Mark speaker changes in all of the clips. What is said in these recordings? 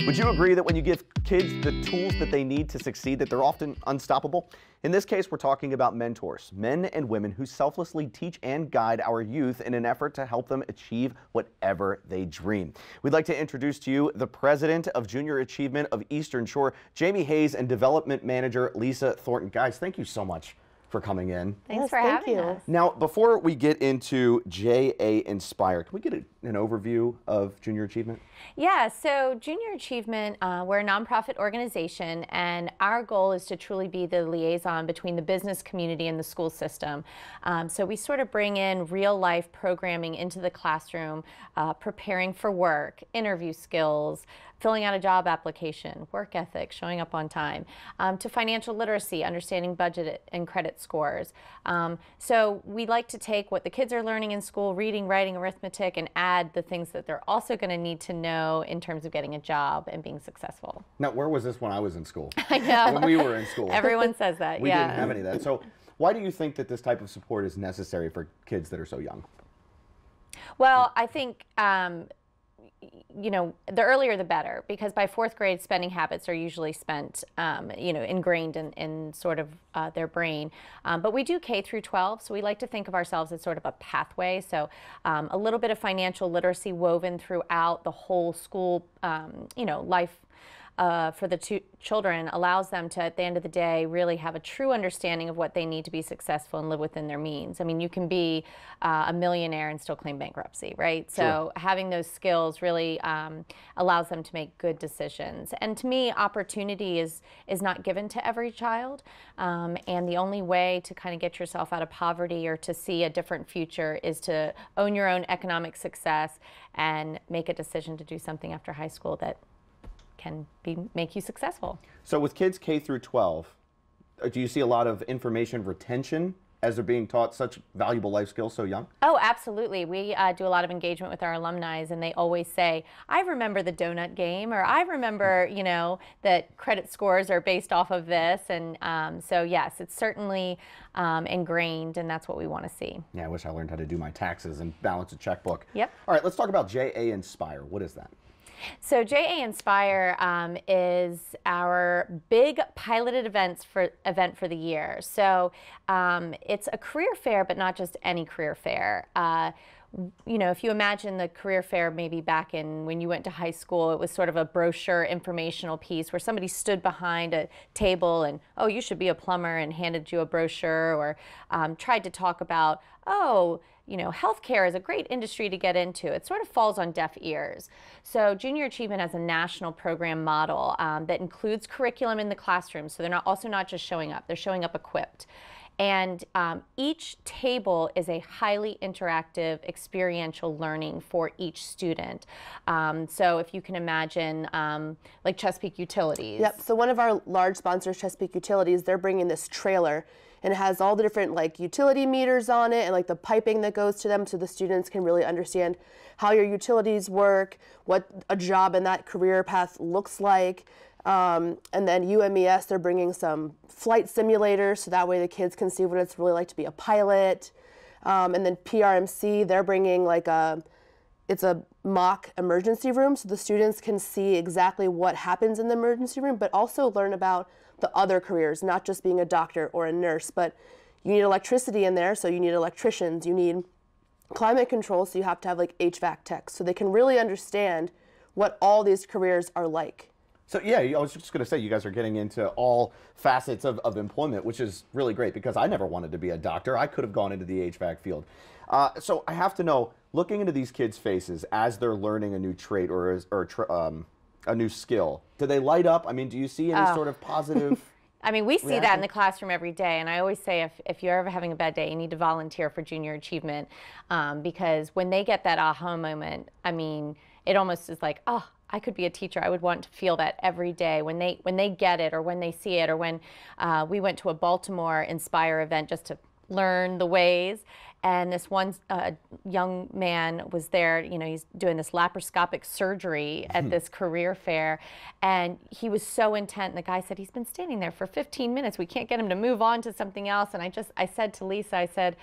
Speaker 1: Would you agree that when you give kids the tools that they need to succeed, that they're often unstoppable? In this case, we're talking about mentors, men and women who selflessly teach and guide our youth in an effort to help them achieve whatever they dream. We'd like to introduce to you the president of Junior Achievement of Eastern Shore, Jamie Hayes, and development manager Lisa Thornton. Guys, thank you so much for coming in.
Speaker 2: Thanks for having us.
Speaker 1: Now, before we get into JA Inspire, can we get an overview of Junior Achievement?
Speaker 2: Yeah, so Junior Achievement, we're a nonprofit organization, and our goal is to truly be the liaison between the business community and the school system. So we sort of bring in real-life programming into the classroom, preparing for work, interview skills, filling out a job application, work ethic, showing up on time, to financial literacy, understanding budget and credit scores. So we like to take what the kids are learning in school, reading, writing, arithmetic, and add the things that they're also going to need to know in terms of getting a job and being successful.
Speaker 1: Now, where was this when I was in school?
Speaker 2: I know.
Speaker 1: When we were in school.
Speaker 2: Everyone says that,
Speaker 1: We
Speaker 2: yeah.
Speaker 1: didn't have any of that. So why do you think that this type of support is necessary for kids that are so young?
Speaker 2: Well, I think you know, the earlier the better, because by fourth grade, spending habits are usually spent, you know, ingrained in sort of their brain. But we do K through 12, so we like to think of ourselves as sort of a pathway. So a little bit of financial literacy woven throughout the whole school, you know, life for the children allows them to, at the end of the day, really have a true understanding of what they need to be successful and live within their means. I mean, you can be a millionaire and still claim bankruptcy, right? So having those skills really allows them to make good decisions. And to me, opportunity is not given to every child. And the only way to kind of get yourself out of poverty or to see a different future is to own your own economic success and make a decision to do something after high school that can make you successful.
Speaker 1: So with kids K through 12, do you see a lot of information retention as they're being taught such valuable life skills so young?
Speaker 2: Oh, absolutely. We do a lot of engagement with our alumni, and they always say, I remember the donut game, or I remember, you know, that credit scores are based off of this. And so yes, it's certainly ingrained, and that's what we want to see.
Speaker 1: Yeah, I wish I learned how to do my taxes and balance a checkbook.
Speaker 2: Yep.
Speaker 1: All right, let's talk about JA Inspire. What is that?
Speaker 2: So JA Inspire is our big piloted event for the year. So it's a career fair, but not just any career fair. You know, if you imagine the career fair maybe back in when you went to high school, it was sort of a brochure informational piece where somebody stood behind a table and, oh, you should be a plumber, and handed you a brochure, or tried to talk about, oh, you know, healthcare is a great industry to get into. It sort of falls on deaf ears. So Junior Achievement has a national program model that includes curriculum in the classroom. So they're also not just showing up, they're showing up equipped. And each table is a highly interactive experiential learning for each student. So if you can imagine, like Chesapeake Utilities.
Speaker 3: Yep, so one of our large sponsors, Chesapeake Utilities, they're bringing this trailer, and it has all the different like utility meters on it and like the piping that goes to them, so the students can really understand how your utilities work, what a job in that career path looks like. And then UMES, they're bringing some flight simulators, so that way the kids can see what it's really like to be a pilot. And then PRMC, they're bringing like it's a mock emergency room, so the students can see exactly what happens in the emergency room, but also learn about the other careers, not just being a doctor or a nurse, but you need electricity in there, so you need electricians, you need climate control, so you have to have like HVAC techs, so they can really understand what all these careers are like.
Speaker 1: So yeah, I was just going to say, you guys are getting into all facets of employment, which is really great, because I never wanted to be a doctor. I could have gone into the HVAC field. So I have to know, looking into these kids' faces as they're learning a new trait or a new skill, do they light up? I mean, do you see any sort of positive
Speaker 2: I mean, we see
Speaker 1: reaction?
Speaker 2: that in the classroom every day, and I always say if you're ever having a bad day, you need to volunteer for Junior Achievement, because when they get that aha moment, I mean, it almost is like, oh, I could be a teacher. I would want to feel that every day when they get it, or when they see it, or when we went to a Baltimore Inspire event just to learn the ways. And this one young man was there, you know, he's doing this laparoscopic surgery at this career fair, and he was so intent. And the guy said, he's been standing there for 15 minutes. We can't get him to move on to something else. And I said to Lisa, I said,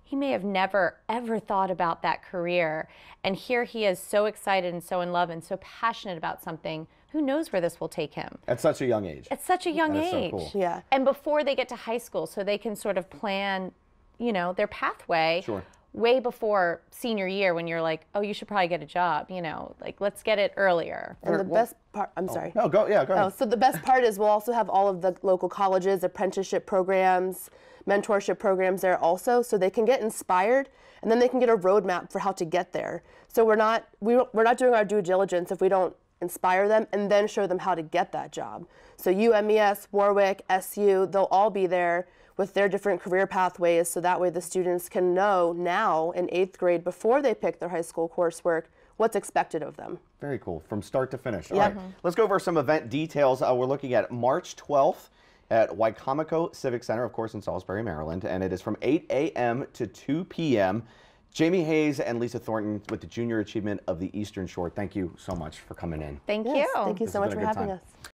Speaker 2: he may have never, ever thought about that career. And here he is so excited and so in love and so passionate about something. Who knows where this will take him?
Speaker 1: At such a young age.
Speaker 2: At such a young
Speaker 1: That is so
Speaker 2: age.
Speaker 1: cool.
Speaker 3: Yeah.
Speaker 2: And before they get to high school, so they can sort of plan, you know, their pathway.
Speaker 1: Sure.
Speaker 2: Way before senior year when you're like, oh, you should probably get a job, you know, like let's get it earlier.
Speaker 3: And the best part, I'm sorry.
Speaker 1: No, go ahead.
Speaker 3: Oh, so the best part is we'll also have all of the local colleges, apprenticeship programs, mentorship programs there also, so they can get inspired and then they can get a roadmap for how to get there. So we're not doing our due diligence if we don't inspire them and then show them how to get that job. So UMES, Warwick, SU, they'll all be there with their different career pathways, so that way the students can know now in 8th grade before they pick their high school coursework what's expected of them.
Speaker 1: Very cool, from start to finish. All
Speaker 3: Yeah.
Speaker 1: right, let's go over some event details. We're looking at March 12th at Wicomico Civic Center, of course, in Salisbury, Maryland, and it is from 8 a.m. to 2 p.m. Jamie Hayes and Lisa Thornton with the Junior Achievement of the Eastern Shore. Thank you so much for coming in.
Speaker 2: Thank
Speaker 3: Yes,
Speaker 2: you.
Speaker 3: thank you
Speaker 1: This
Speaker 3: so
Speaker 1: has
Speaker 3: much
Speaker 1: been
Speaker 3: for
Speaker 1: a good
Speaker 3: having
Speaker 1: time.
Speaker 3: us.